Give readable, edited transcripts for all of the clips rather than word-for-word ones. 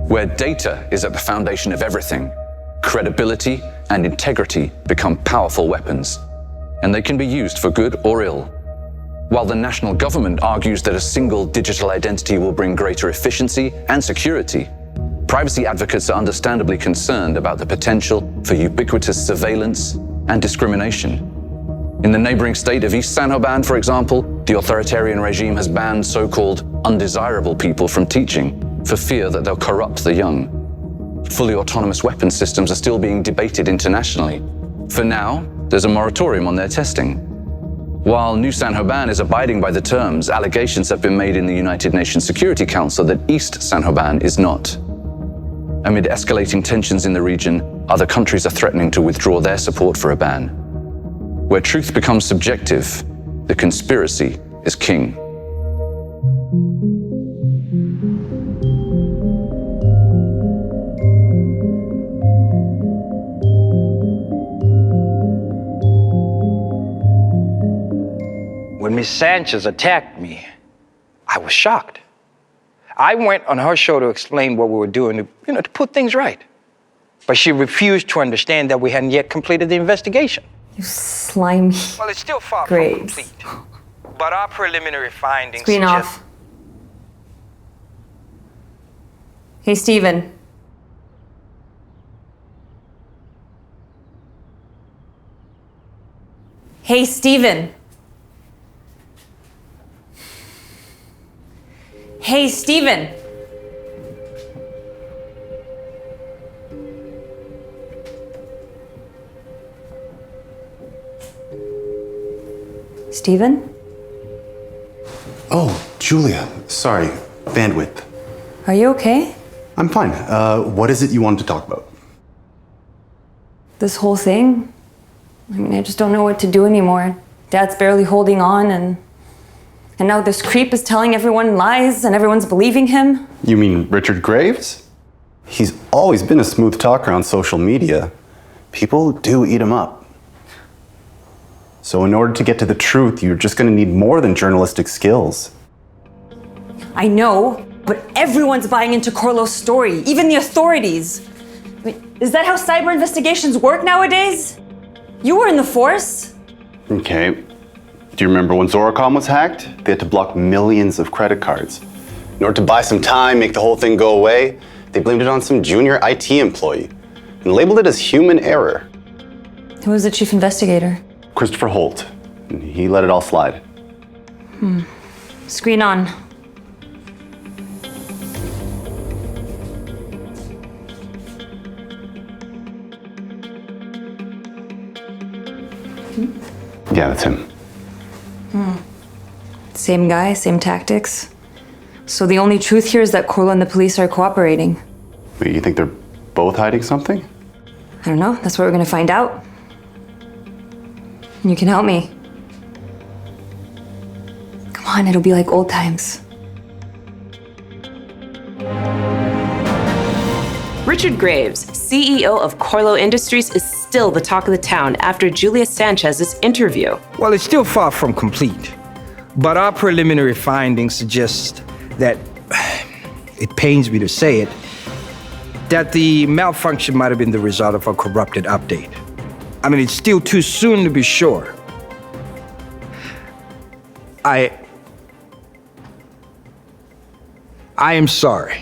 Where data is at the foundation of everything, credibility and integrity become powerful weapons, and they can be used for good or ill. While the national government argues that a single digital identity will bring greater efficiency and security, privacy advocates are understandably concerned about the potential for ubiquitous surveillance and discrimination. In the neighbouring state of East San Joban, for example, the authoritarian regime has banned so-called undesirable people from teaching for fear that they'll corrupt the young. Fully autonomous weapons systems are still being debated internationally. For now, there's a moratorium on their testing. While New San Joban is abiding by the terms, allegations have been made in the United Nations Security Council that East San Joban is not. Amid escalating tensions in the region, other countries are threatening to withdraw their support for a ban. Where truth becomes subjective, the conspiracy is king. When Miss Sanchez attacked me, I was shocked. I went on her show to explain what we were doing, to put things right. But she refused to understand that we hadn't yet completed the investigation. You slimy. Well, it's still far Graves. from complete. But our preliminary findings Screen suggest... off. Hey, Steven. Hey, Steven. Hey, Steven. Steven? Oh, Julia. Sorry. Bandwidth. Are you okay? I'm fine. What is it you wanted to talk about? This whole thing? I mean, I just don't know what to do anymore. Dad's barely holding on, and now this creep is telling everyone lies and everyone's believing him. You mean Richard Graves? He's always been a smooth talker on social media. People do eat him up. So in order to get to the truth, you're just going to need more than journalistic skills. I know, but everyone's buying into KoRLo's story, even the authorities. I mean, is that how cyber investigations work nowadays? You were in the force. Okay. Do you remember when Zoracom was hacked? They had to block millions of credit cards. In order to buy some time, make the whole thing go away, they blamed it on some junior IT employee and labeled it as human error. Who was the chief investigator? Christopher Holt. He let it all slide. Screen on. Yeah, that's him. Same guy, same tactics. So the only truth here is that KoRLo and the police are cooperating. Wait, you think they're both hiding something? I don't know, that's what we're gonna find out. You can help me. Come on, it'll be like old times. Richard Graves, CEO of KoRLo Industries, is still the talk of the town after Julia Sanchez's interview. Well, it's still far from complete. But our preliminary findings suggest that, it pains me to say it, that the malfunction might have been the result of a corrupted update. I mean, it's still too soon to be sure. I am sorry.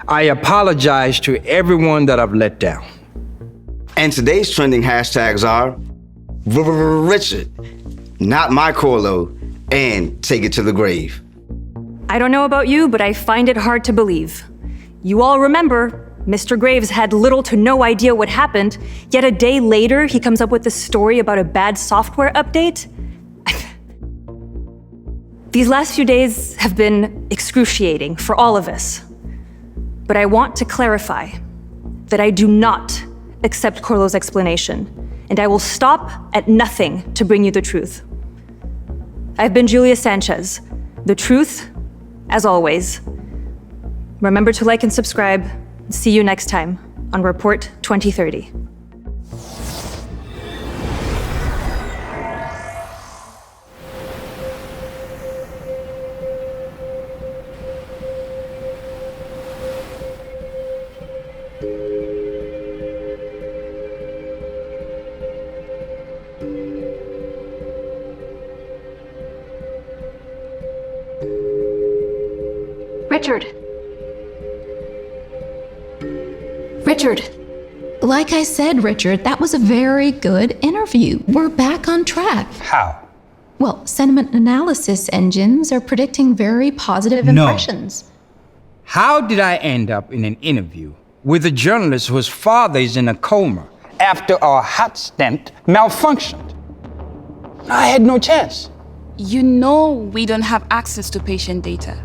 I apologize to everyone that I've let down. And today's trending hashtags are Richard, not my KoRLo, and take it to the grave. I don't know about you, but I find it hard to believe. You all remember, Mr. Graves had little to no idea what happened, yet a day later he comes up with this story about a bad software update? These last few days have been excruciating for all of us. But I want to clarify that I do not accept KoRLo's explanation, and I will stop at nothing to bring you the truth. I've been Julia Sanchez. The truth, as always. Remember to like and subscribe. See you next time on Report 2030. Richard. Richard. Like I said, Richard, that was a very good interview. We're back on track. How? Well, sentiment analysis engines are predicting very positive impressions. How did I end up in an interview with a journalist whose father is in a coma after our hot stent malfunctioned? I had no chance. You know we don't have access to patient data.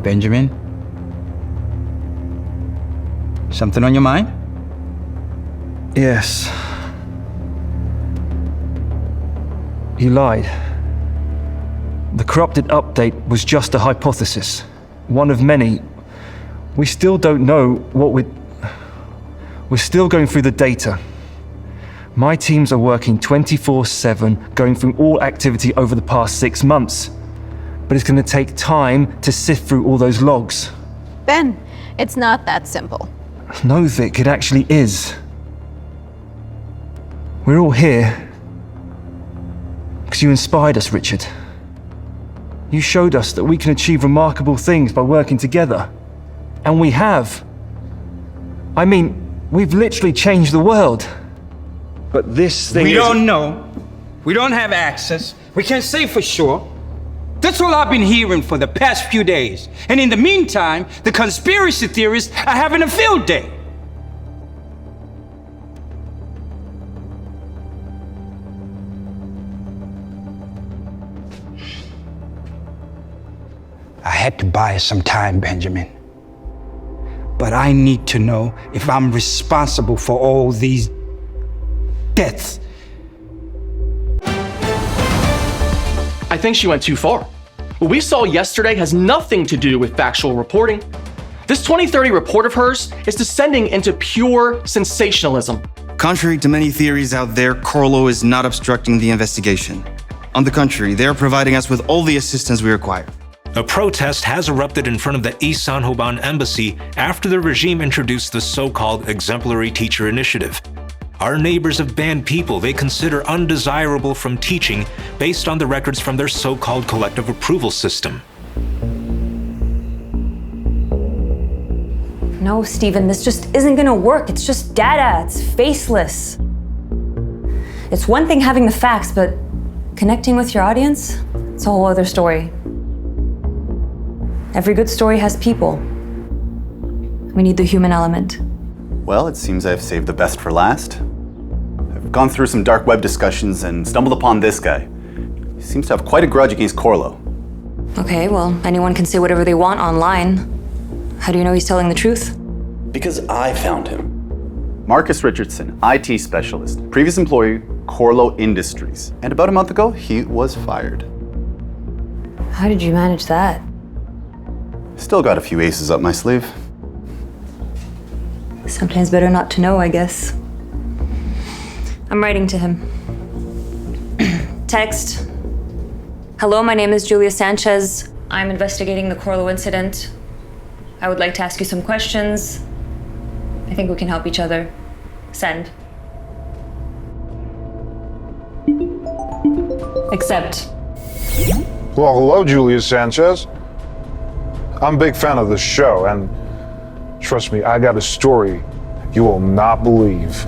Benjamin? Something on your mind? Yes. He lied. The corrupted update was just a hypothesis, one of many. We still don't know what we're still going through the data. My teams are working 24/7, going through all activity over the past 6 months. But it's going to take time to sift through all those logs. Ben, it's not that simple. No, Vic, it actually is. We're all here because you inspired us, Richard. You showed us that we can achieve remarkable things by working together. And we have. I mean, we've literally changed the world. But this thing We don't know. We don't have access. We can't say for sure. That's all I've been hearing for the past few days. And in the meantime, the conspiracy theorists are having a field day. I had to buy some time, Benjamin. But I need to know if I'm responsible for all these deaths. I think she went too far. What we saw yesterday has nothing to do with factual reporting. This 2030 report of hers is descending into pure sensationalism. Contrary to many theories out there, KoRLo is not obstructing the investigation. On the contrary, they are providing us with all the assistance we require. A protest has erupted in front of the East San Joban embassy after the regime introduced the so-called exemplary teacher initiative. Our neighbors have banned people they consider undesirable from teaching based on the records from their so-called collective approval system. No, Stephen, this just isn't gonna work. It's just data, it's faceless. It's one thing having the facts, but connecting with your audience, it's a whole other story. Every good story has people. We need the human element. Well, it seems I've saved the best for last. I've gone through some dark web discussions and stumbled upon this guy. He seems to have quite a grudge against KoRLo. Okay, well, anyone can say whatever they want online. How do you know he's telling the truth? Because I found him. Marcus Richardson, IT specialist, previous employee, KoRLo Industries. And about a month ago, he was fired. How did you manage that? Still got a few aces up my sleeve. Sometimes better not to know, I guess. I'm writing to him. Text. Hello, my name is Julia Sanchez. I'm investigating the KoRLo incident. I would like to ask you some questions. I think we can help each other. Send. Accept. Well, hello, Julia Sanchez. I'm a big fan of the show, and trust me, I got a story you will not believe.